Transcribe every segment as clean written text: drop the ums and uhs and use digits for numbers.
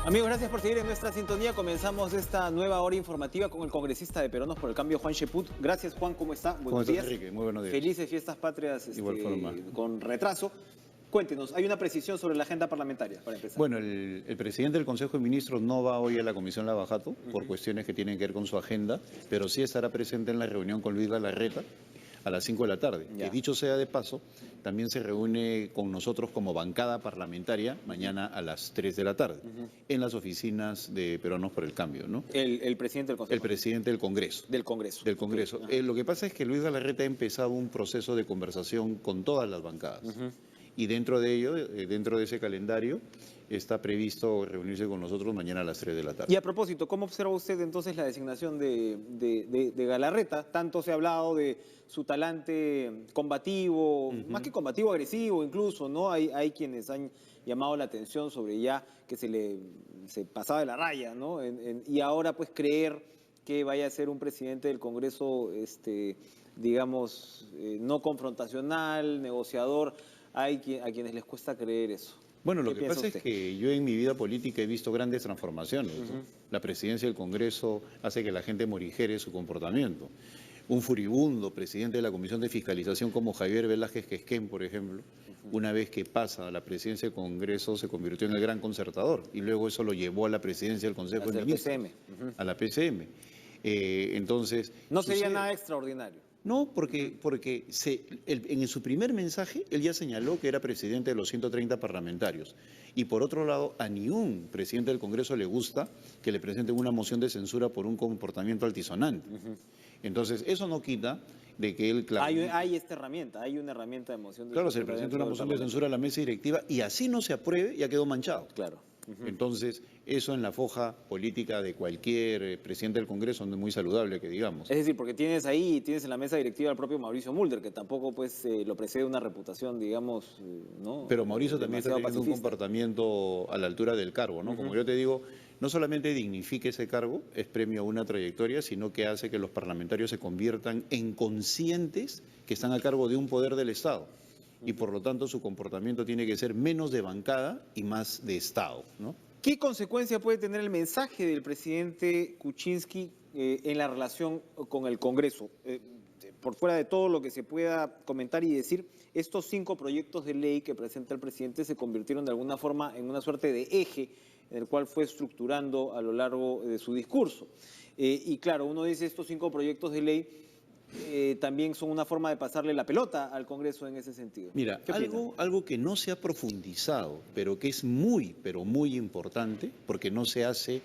Amigos, gracias por seguir en nuestra sintonía. Comenzamos esta nueva hora informativa con el congresista de Peronos por el Cambio, Juan Cheput. Gracias, Juan, ¿cómo está? Buenos días, Enrique. Muy buenos días. Felices fiestas patrias Igual forma. con retraso. Cuéntenos, hay una precisión sobre la agenda parlamentaria, para empezar. Bueno, el presidente del Consejo de Ministros no va hoy a la Comisión Lavajato por cuestiones que tienen que ver con su agenda, pero sí estará presente en la reunión con Luis Galarreta a las 5 de la tarde. Ya. Que dicho sea de paso, también se reúne con nosotros como bancada parlamentaria mañana a las 3 de la tarde, en las oficinas de Peronos por el Cambio, ¿no? El presidente del Consejo. El presidente del Congreso. Del Congreso. Del Congreso. Okay. Lo que pasa es que Luis Galarreta ha empezado un proceso de conversación con todas las bancadas. Y dentro de ello, dentro de ese calendario, está previsto reunirse con nosotros mañana a las 3 de la tarde. Y a propósito, ¿cómo observa usted entonces la designación de Galarreta? Tanto se ha hablado de su talante combativo, más que combativo, agresivo incluso, ¿no? Hay quienes han llamado la atención sobre ya que se pasaba de la raya, ¿no? Y ahora pues creer que vaya a ser un presidente del Congreso, digamos, no confrontacional, negociador, hay a quienes les cuesta creer eso. Bueno, lo que pasa es que yo en mi vida política he visto grandes transformaciones, ¿no? La presidencia del Congreso hace que la gente morigere su comportamiento. Un furibundo presidente de la Comisión de Fiscalización como Javier Velázquez Quesquén, por ejemplo, una vez que pasa a la presidencia del Congreso se convirtió en el gran concertador y luego eso lo llevó a la presidencia del Consejo de Ministros, a la PCM. Entonces, no sería nada extraordinario. No, porque en su primer mensaje él ya señaló que era presidente de los 130 parlamentarios. Y por otro lado, a ningún presidente del Congreso le gusta que le presenten una moción de censura por un comportamiento altisonante. Entonces, eso no quita de que él... Hay esta herramienta, hay una herramienta de moción de censura. Claro, se le presenta una moción de censura a la mesa directiva y así no se apruebe, ya quedó manchado. Claro. Entonces, eso en la foja política de cualquier presidente del Congreso no es muy saludable, que digamos. Es decir, porque tienes en la mesa directiva al propio Mauricio Mulder, que tampoco pues lo precede una reputación, digamos, ¿no? Pero Mauricio también está teniendo un comportamiento a la altura del cargo, ¿no? Como yo te digo, no solamente dignifica ese cargo, es premio a una trayectoria, sino que hace que los parlamentarios se conviertan en conscientes que están a cargo de un poder del Estado. Y por lo tanto su comportamiento tiene que ser menos de bancada y más de Estado, ¿no? ¿Qué consecuencia puede tener el mensaje del presidente Kuczynski en la relación con el Congreso? Por fuera de todo lo que se pueda comentar y decir, estos 5 proyectos de ley que presenta el presidente se convirtieron de alguna forma en una suerte de eje en el cual fue estructurando a lo largo de su discurso. Y claro, uno dice estos 5 proyectos de ley también son una forma de pasarle la pelota al Congreso en ese sentido. Mira, algo que no se ha profundizado, pero que es pero muy importante, porque no se hace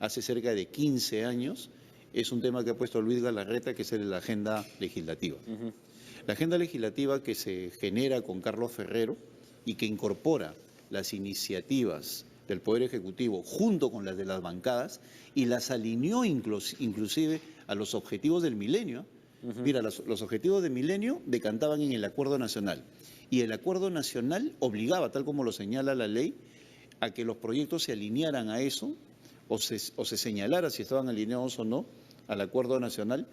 cerca de 15 años, es un tema que ha puesto Luis Galarreta, que es la agenda legislativa. La agenda legislativa que se genera con Carlos Ferrero y que incorpora las iniciativas del Poder Ejecutivo junto con las de las bancadas y las alineó inclusive a los objetivos del milenio. Mira, los objetivos de milenio decantaban en el Acuerdo Nacional y el Acuerdo Nacional obligaba, tal como lo señala la ley, a que los proyectos se alinearan a eso o se señalara si estaban alineados o no al Acuerdo Nacional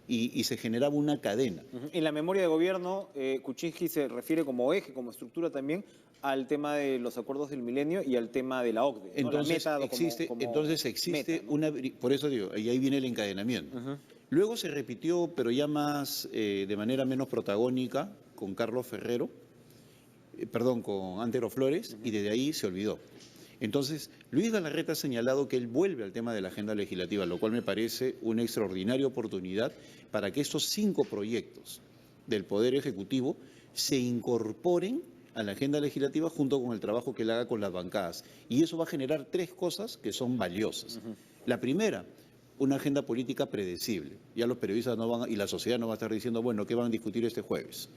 y se generaba una cadena. En la memoria de gobierno, Kuczynski se refiere como eje, como estructura también, al tema de los acuerdos del milenio y al tema de la OCDE. Entonces, ¿no? existe ¿no? una... Por eso digo, y ahí viene el encadenamiento. Luego se repitió, pero ya más de manera menos protagónica, con Carlos Ferrero, con Antero Flores, y desde ahí se olvidó. Entonces, Luis Galarreta ha señalado que él vuelve al tema de la agenda legislativa, lo cual me parece una extraordinaria oportunidad para que estos 5 proyectos del Poder Ejecutivo se incorporen a la agenda legislativa junto con el trabajo que él haga con las bancadas. Y eso va a generar 3 cosas que son valiosas. La primera, una agenda política predecible. Ya los periodistas y la sociedad no va a estar diciendo, bueno, ¿qué van a discutir este jueves?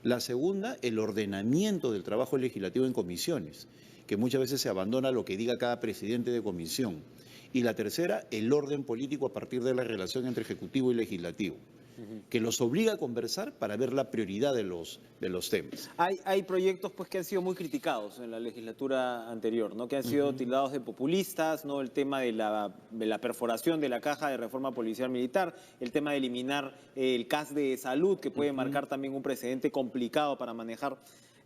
La segunda, el ordenamiento del trabajo legislativo en comisiones, que muchas veces se abandona lo que diga cada presidente de comisión. Y la tercera, el orden político a partir de la relación entre ejecutivo y legislativo, que los obliga a conversar para ver la prioridad de los temas. Hay proyectos pues que han sido muy criticados en la legislatura anterior, ¿no? Que han sido tildados de populistas, ¿no? El tema de la perforación de la caja de reforma policial militar, el tema de eliminar el CAS de salud, que puede marcar también un precedente complicado para manejar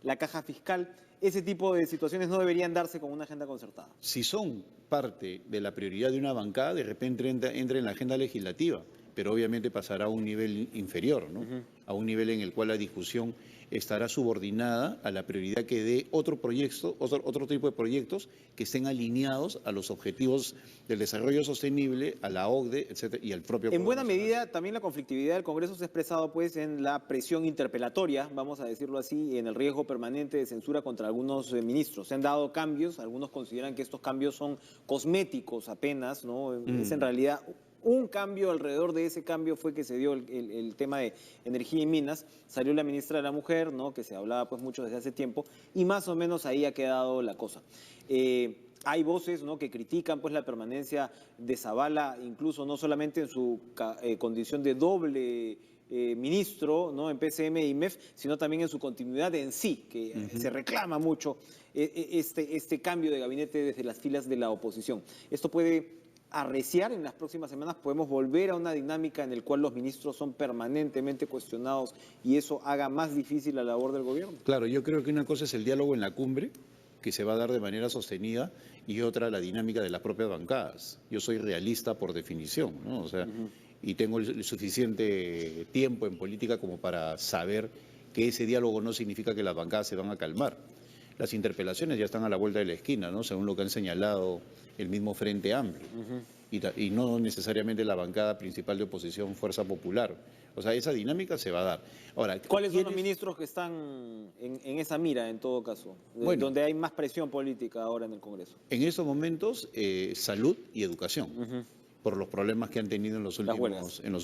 la caja fiscal. Ese tipo de situaciones no deberían darse con una agenda concertada. Si son parte de la prioridad de una bancada, de repente entra en la agenda legislativa, pero obviamente pasará a un nivel inferior, ¿no? A un nivel en el cual la discusión estará subordinada a la prioridad que dé otro proyecto, otro tipo de proyectos que estén alineados a los objetivos del desarrollo sostenible, a la OCDE, etcétera, y al propio En buena Congreso Nacional. medida, también la conflictividad del Congreso se ha expresado pues, en la presión interpelatoria, vamos a decirlo así, en el riesgo permanente de censura contra algunos ministros. Se han dado cambios, algunos consideran que estos cambios son cosméticos apenas, ¿no? Es en realidad un cambio. Alrededor de ese cambio fue que se dio el tema de energía y minas. Salió la ministra de la Mujer, ¿no? Que se hablaba pues mucho desde hace tiempo, y más o menos ahí ha quedado la cosa. Hay voces, ¿no?, que critican pues la permanencia de Zabala, incluso no solamente en su condición de doble ministro, ¿no?, en PCM y MEF, sino también en su continuidad en sí, que se reclama mucho este cambio de gabinete desde las filas de la oposición. Esto puede arreciar en las próximas semanas. Podemos volver a una dinámica en la cual los ministros son permanentemente cuestionados y eso haga más difícil la labor del gobierno. Claro, yo creo que una cosa es el diálogo en la cumbre, que se va a dar de manera sostenida, y otra la dinámica de las propias bancadas. Yo soy realista por definición, ¿no? O sea, y tengo el suficiente tiempo en política como para saber que ese diálogo no significa que las bancadas se van a calmar. Las interpelaciones ya están a la vuelta de la esquina, ¿no? Según lo que han señalado el mismo Frente Amplio, y no necesariamente la bancada principal de oposición, Fuerza Popular. O sea, esa dinámica se va a dar. Ahora, ¿cuáles son los ministros que están en esa mira, en todo caso? Bueno, donde hay más presión política ahora en el Congreso. En estos momentos, salud y educación, por los problemas que han tenido en los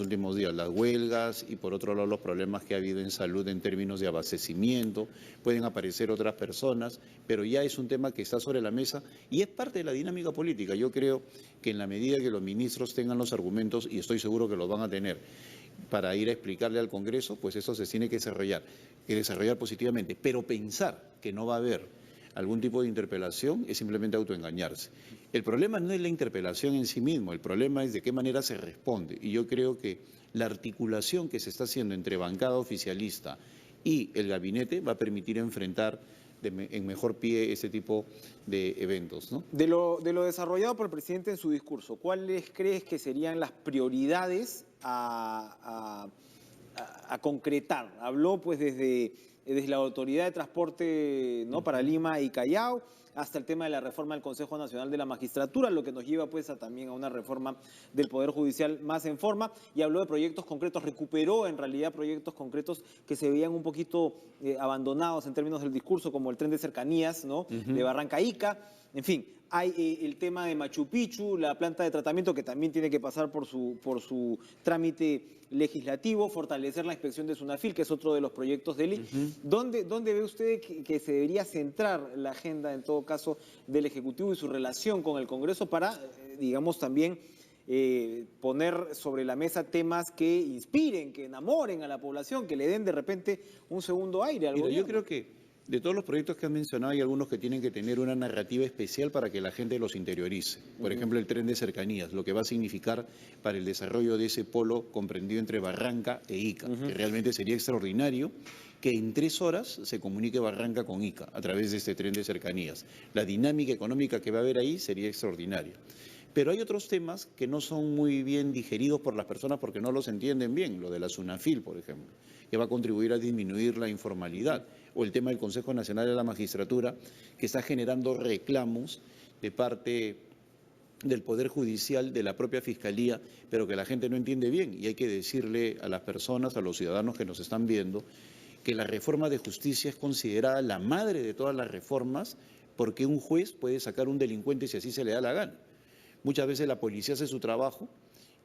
últimos días, las huelgas, y por otro lado los problemas que ha habido en salud en términos de abastecimiento. Pueden aparecer otras personas, pero ya es un tema que está sobre la mesa y es parte de la dinámica política. Yo creo que en la medida que los ministros tengan los argumentos, y estoy seguro que los van a tener, para ir a explicarle al Congreso, pues eso se tiene que desarrollar positivamente. Pero pensar que no va a haber algún tipo de interpelación es simplemente autoengañarse. El problema no es la interpelación en sí mismo, el problema es de qué manera se responde. Y yo creo que la articulación que se está haciendo entre bancada oficialista y el gabinete va a permitir enfrentar en mejor pie ese tipo de eventos, ¿no? De lo desarrollado por el presidente en su discurso, ¿cuáles crees que serían las prioridades a concretar? Habló pues desde la Autoridad de Transporte, ¿no?, para Lima y Callao, hasta el tema de la reforma del Consejo Nacional de la Magistratura, lo que nos lleva pues también a una reforma del Poder Judicial más en forma, y habló de proyectos concretos, recuperó en realidad proyectos concretos que se veían un poquito abandonados en términos del discurso, como el tren de cercanías, ¿no?, de Barranca a Ica. En fin, hay el tema de Machu Picchu, la planta de tratamiento que también tiene que pasar por su trámite legislativo, fortalecer la inspección de Sunafil, que es otro de los proyectos de ley. ¿Dónde ve usted que se debería centrar la agenda, en todo caso, del Ejecutivo y su relación con el Congreso para, digamos, también poner sobre la mesa temas que inspiren, que enamoren a la población, que le den de repente un segundo aire al gobierno? Yo creo que de todos los proyectos que han mencionado, hay algunos que tienen que tener una narrativa especial para que la gente los interiorice. Por ejemplo, el tren de cercanías, lo que va a significar para el desarrollo de ese polo comprendido entre Barranca e Ica, que realmente sería extraordinario que en 3 horas se comunique Barranca con Ica a través de este tren de cercanías. La dinámica económica que va a haber ahí sería extraordinaria. Pero hay otros temas que no son muy bien digeridos por las personas porque no los entienden bien, lo de la Sunafil, por ejemplo, que va a contribuir a disminuir la informalidad, o el tema del Consejo Nacional de la Magistratura, que está generando reclamos de parte del Poder Judicial, de la propia Fiscalía, pero que la gente no entiende bien. Y hay que decirle a las personas, a los ciudadanos que nos están viendo, que la reforma de justicia es considerada la madre de todas las reformas, porque un juez puede sacar un delincuente si así se le da la gana. Muchas veces la policía hace su trabajo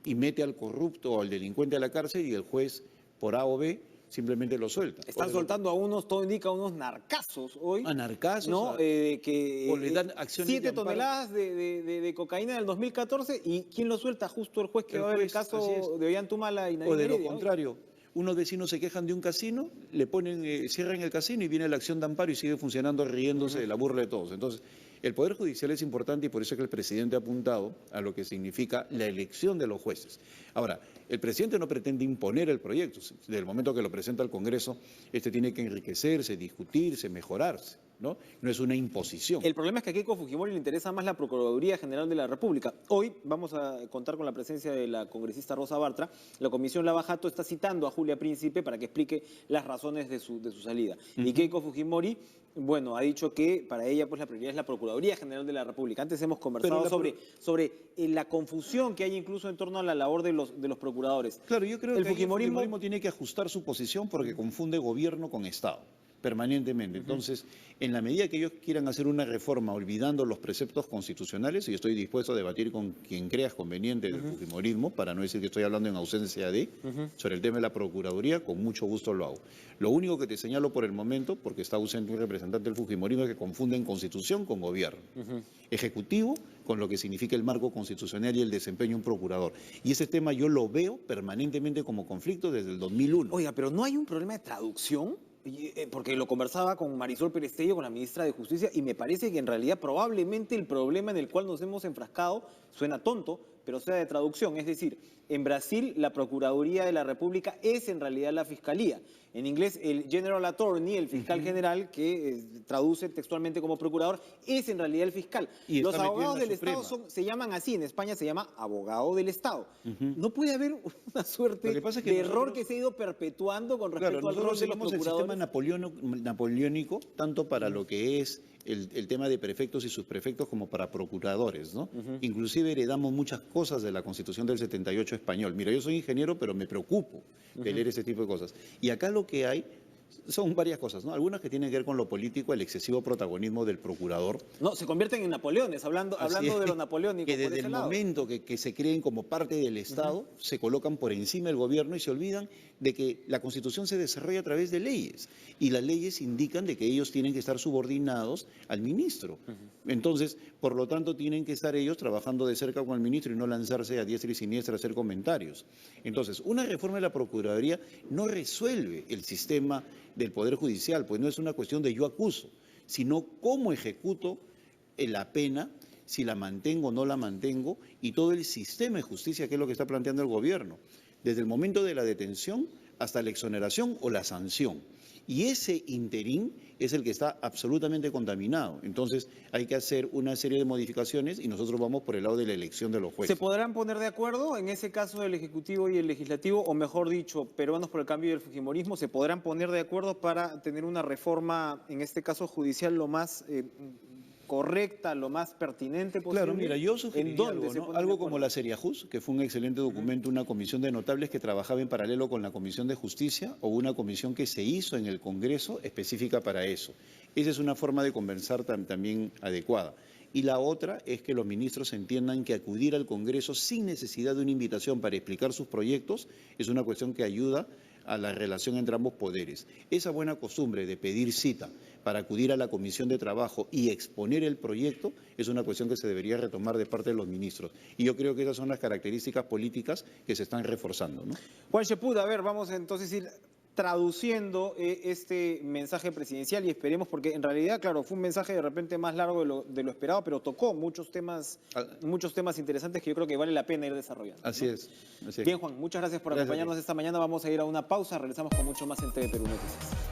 y mete al corrupto o al delincuente a la cárcel, y el juez, por A o B, simplemente lo suelta. Están soltando a unos, todo indica, unos narcazos hoy. A narcazos, ¿no? Que o le dan acciones 7 toneladas de cocaína del 2014, ¿y quién lo suelta? Justo el juez que va a ver el caso de Ollantumala y Nadine O de lo Heredia, contrario, unos vecinos se quejan de un casino, le ponen, cierran el casino y viene la acción de amparo y sigue funcionando riéndose de la burla de todos. Entonces, el Poder Judicial es importante y por eso es que el presidente ha apuntado a lo que significa la elección de los jueces. Ahora, el presidente no pretende imponer el proyecto. Desde el momento que lo presenta al Congreso, este tiene que enriquecerse, discutirse, mejorarse, ¿no? No es una imposición. El problema es que a Keiko Fujimori le interesa más la Procuraduría General de la República. Hoy vamos a contar con la presencia de la congresista Rosa Bartra. La Comisión Lava Jato está citando a Julia Príncipe para que explique las razones de su salida. Y Keiko Fujimori, bueno, ha dicho que para ella pues la prioridad es la Procuraduría General de la República. Antes hemos conversado sobre la confusión que hay incluso en torno a la labor de los procuradores. Claro, yo creo que el fujimorismo tiene que ajustar su posición porque confunde gobierno con Estado permanentemente. Entonces, en la medida que ellos quieran hacer una reforma olvidando los preceptos constitucionales, y estoy dispuesto a debatir con quien creas conveniente del fujimorismo, para no decir que estoy hablando en ausencia de, sobre el tema de la Procuraduría, con mucho gusto lo hago. Lo único que te señalo por el momento, porque está ausente un representante del fujimorismo, es que confunden constitución con gobierno. Ejecutivo con lo que significa el marco constitucional y el desempeño de un procurador. Y ese tema yo lo veo permanentemente como conflicto desde el 2001. Oiga, pero ¿no hay un problema de traducción? Porque lo conversaba con Marisol Perestello, con la ministra de Justicia, y me parece que en realidad probablemente el problema en el cual nos hemos enfrascado suena tonto, pero sea de traducción. Es decir, en Brasil la Procuraduría de la República es en realidad la Fiscalía. En inglés el General Attorney, el fiscal general, que traduce textualmente como procurador, es en realidad el fiscal. Y los abogados del Estado se llaman así, en España se llama abogado del Estado. No puede haber una suerte de error que se ha ido perpetuando con respecto al rol de los procuradores. El sistema napoleónico, tanto para lo que es el tema de prefectos y subprefectos como para procuradores, ¿no? Inclusive heredamos muchas cosas de la Constitución del 78 español. Mira, yo soy ingeniero, pero me preocupo de leer ese tipo de cosas. Y acá lo que hay son varias cosas, ¿no? Algunas que tienen que ver con lo político, el excesivo protagonismo del procurador. No, se convierten en Napoleones, hablando de lo napoleónico. Que desde el momento que se creen como parte del Estado, se colocan por encima del gobierno y se olvidan de que la Constitución se desarrolla a través de leyes. Y las leyes indican de que ellos tienen que estar subordinados al ministro. Entonces, por lo tanto, tienen que estar ellos trabajando de cerca con el ministro y no lanzarse a diestra y siniestra a hacer comentarios. Entonces, una reforma de la Procuraduría no resuelve el sistema del Poder Judicial, pues no es una cuestión de yo acuso, sino cómo ejecuto la pena, si la mantengo o no la mantengo, y todo el sistema de justicia, que es lo que está planteando el gobierno, desde el momento de la detención hasta la exoneración o la sanción. Y ese interín es el que está absolutamente contaminado. Entonces hay que hacer una serie de modificaciones y nosotros vamos por el lado de la elección de los jueces. ¿Se podrán poner de acuerdo en ese caso el Ejecutivo y el Legislativo, o mejor dicho, Peruanos por el Cambio y el Fujimorismo, se podrán poner de acuerdo para tener una reforma, en este caso judicial, lo más correcta, lo más pertinente posible? Claro, mira, yo sugeriría algo, ¿no? Algo como la Seriajus, que fue un excelente documento, una comisión de notables que trabajaba en paralelo con la Comisión de Justicia, o una comisión que se hizo en el Congreso específica para eso. Esa es una forma de conversar también adecuada. Y la otra es que los ministros entiendan que acudir al Congreso sin necesidad de una invitación para explicar sus proyectos es una cuestión que ayuda a la relación entre ambos poderes. Esa buena costumbre de pedir cita para acudir a la Comisión de Trabajo y exponer el proyecto es una cuestión que se debería retomar de parte de los ministros. Y yo creo que esas son las características políticas que se están reforzando, ¿no? Juan Sheput, a ver, vamos entonces a ir traduciendo este mensaje presidencial y esperemos, porque en realidad, claro, fue un mensaje de repente más largo de lo esperado, pero tocó muchos temas interesantes que yo creo que vale la pena ir desarrollando. Así es. Bien, Juan, muchas gracias por acompañarnos esta mañana. Vamos a ir a una pausa, regresamos con mucho más en TV Perú Noticias.